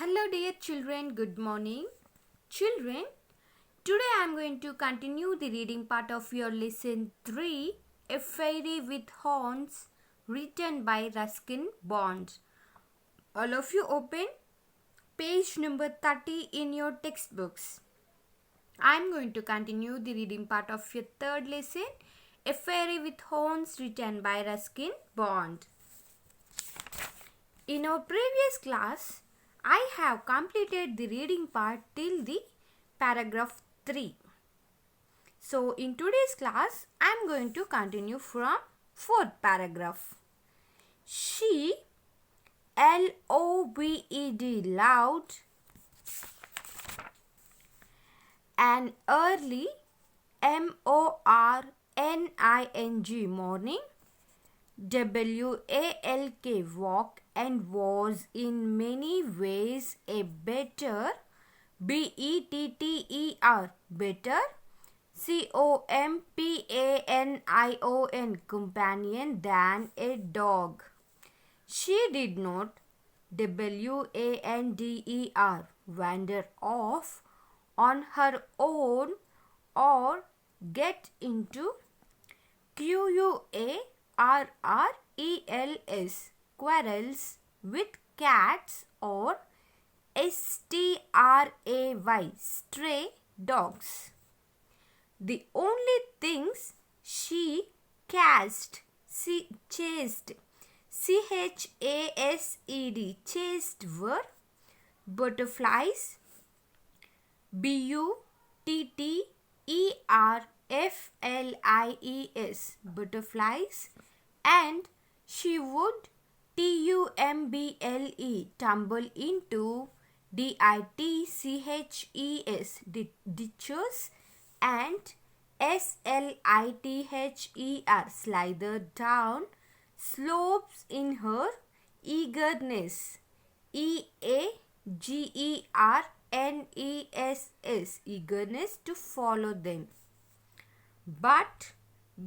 Hello dear children, good morning. Children, today I am going to continue the reading part of your lesson 3, A Fairy with Horns, written by Ruskin Bond. All of you open page number 30 in your textbooks. I am going to continue the reading part of your third lesson, A Fairy with Horns, written by Ruskin Bond. In our previous class, I have completed the reading part till the paragraph 3. So in today's class, I am going to continue from fourth paragraph. She, L-O-V-E-D, loved an early, M-O-R-N-I-N-G, morning, W-A-L-K, walk, and was in many ways a better, B-E-T-T-E-R, better, C-O-M-P-A-N-I-O-N, companion than a dog. She did not, W-A-N-D-E-R, wander off on her own or get into Q-U-A-R-R-E-L-S, quarrels with cats, or S-T-R-A-Y, stray dogs. The only things she chased, C-H-A-S-E-D, chased, were butterflies, B-U-T-T-E-R-F-L-I-E-S, butterflies, and she would T-U-M-B-L-E, tumble into, D-I-T-C-H-E-S, ditches, and S-L-I-T-H-E-R, slither down slopes in her eagerness, E-A-G-E-R-N-E-S-S, eagerness to follow them. But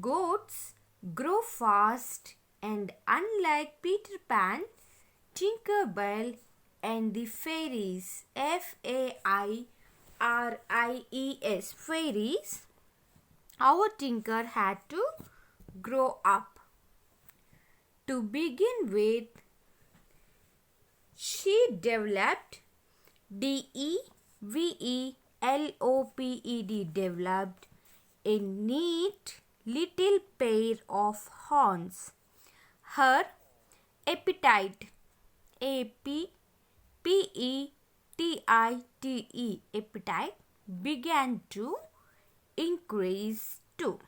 goats grow fast, and unlike Peter Pan, Tinker Bell, and the fairies, F-A-I-R-I-E-S, fairies, our Tinker had to grow up. To begin with, she developed, D-E-V-E-L-O-P-E-D, developed a neat little pair of horns. Her appetite, A-P-P-E-T-I-T-E, appetite, began to increase too.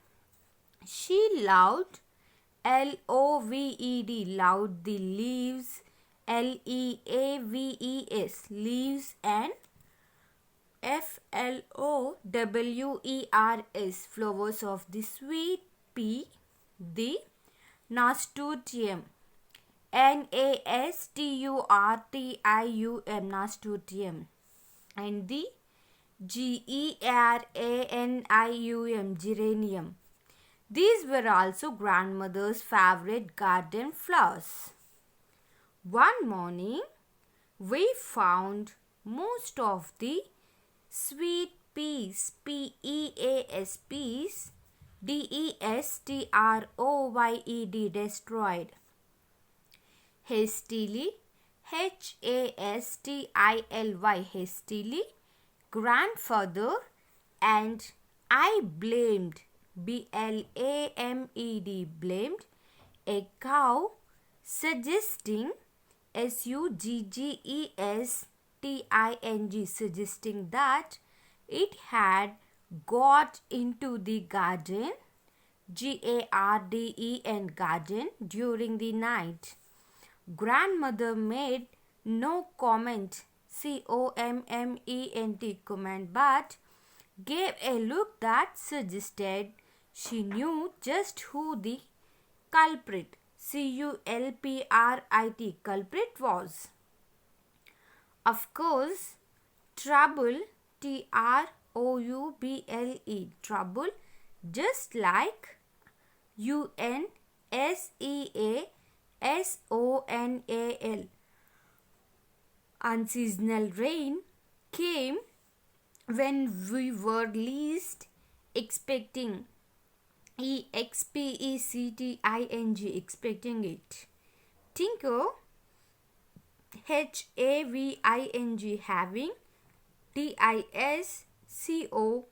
She loved, L-O-V-E-D, loved the leaves, L-E-A-V-E-S, leaves, and F-L-O-W-E-R-S, flowers of the sweet pea, the nasturtium, N-A-S-T-U-R-T-I-U-M, nasturtium, and the G-E-R-A-N-I-U-M, geranium. These were also grandmother's favorite garden flowers. One morning, we found most of the sweet peas, P-E-A-S, peas, D-E-S-T-R-O-Y-E-D, destroyed. Hastily, H-A-S-T-I-L-Y, hastily, grandfather and I blamed, B-L-A-M-E-D, blamed, a cow, suggesting, S-U-G-G-E-S-T-I-N-G, suggesting that it had got into the garden, G-A-R-D-E-N, garden, during the night. Grandmother made no comment, C-O-M-M-E-N-T, comment, but gave a look that suggested she knew just who the culprit, C-U-L-P-R-I-T, culprit was. Of course, trouble, T-R-O-U-B-L-E, trouble, just like U-N-S-E-A S-O-N-A-L. Unseasonal rain came when we were least expecting. Expecting it. Tinker, Having, having, Discovered,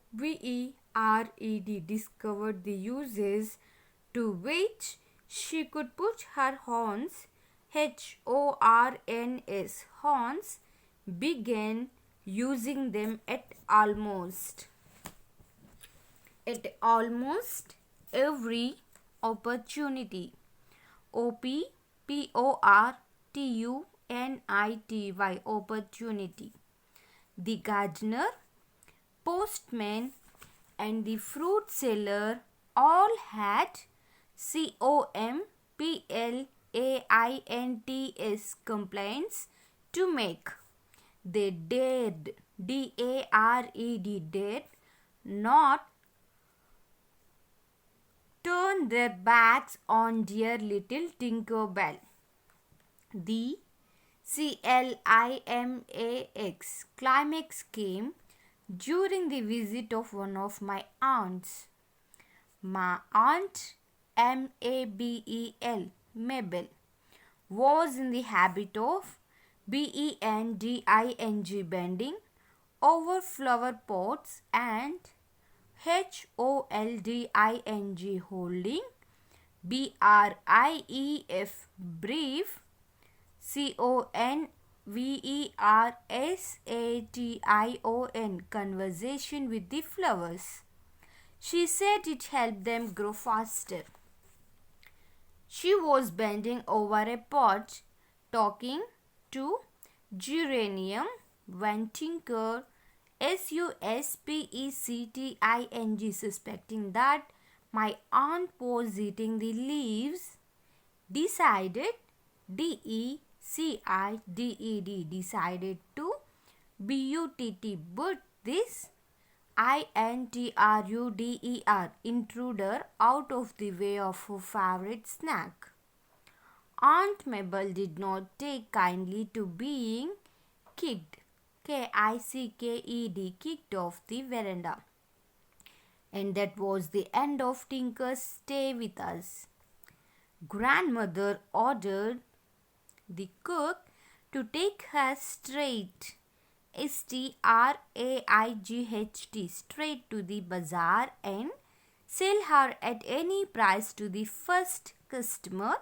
discovered the uses to which she could put her horns, horns, began using them at almost every opportunity. Opportunity. The gardener, postman, and the fruit seller all had complaints to make. They dared, dared not turn their backs on dear little Tinker Bell. The climax came during the visit of one of my aunts. My aunt Mabel was in the habit of bending over flower pots and holding brief conversation with the flowers. She said it helped them grow faster. She was bending over a pot talking to geranium when Tinker, suspecting that my aunt was eating the leaves, decided decided to put this intruder out of the way of her favorite snack. Aunt Mabel did not take kindly to being kicked, kicked off the veranda. And that was the end of Tinker's stay with us. Grandmother ordered the cook to take her straight straight to the bazaar and sell her at any price to the first customer,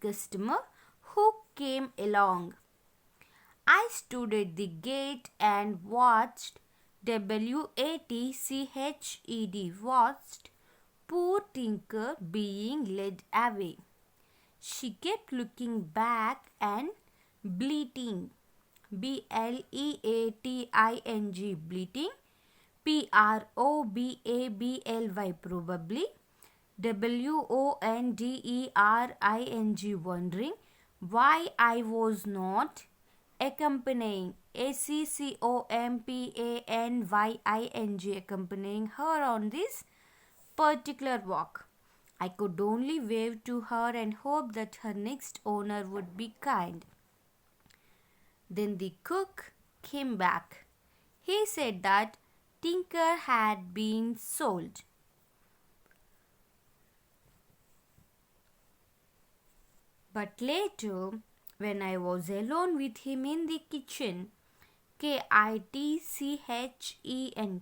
customer who came along. I stood at the gate and watched watched poor Tinker being led away. She kept looking back and bleating, bleating, bleating, probably, wondering why I was not accompanying, accompanying her on this particular walk. I could only wave to her and hope that her next owner would be kind. Then the cook came back. He said that Tinker had been sold. But later, when I was alone with him in the kitchen,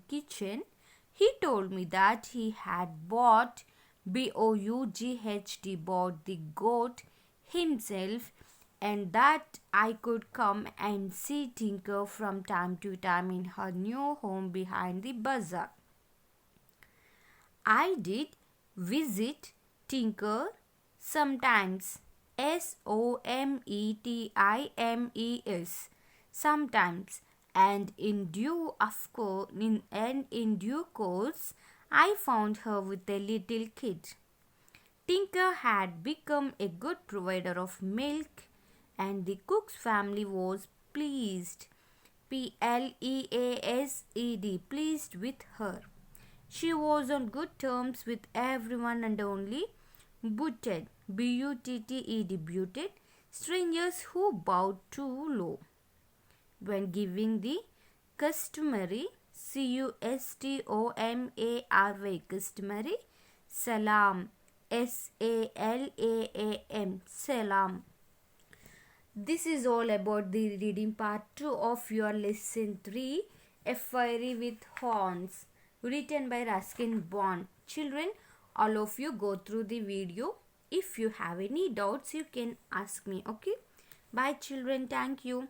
kitchen, he told me that he had bought bought the goat himself and that I could come and see Tinker from time to time in her new home behind the bazaar. I did visit Tinker sometimes, sometimes, and in due course, I found her with a little kid. Tinker had become a good provider of milk, and the cook's family was pleased. Pleased with her. She was on good terms with everyone and only butted, strangers who bowed too low. When giving the customary customary customary salam, salam, salam. This is all about the reading part 2 of your lesson 3, A Fairy with Horns, written by Ruskin Bond. Children, all of you go through the video. If you have any doubts, you can ask me. Okay, bye children. Thank you.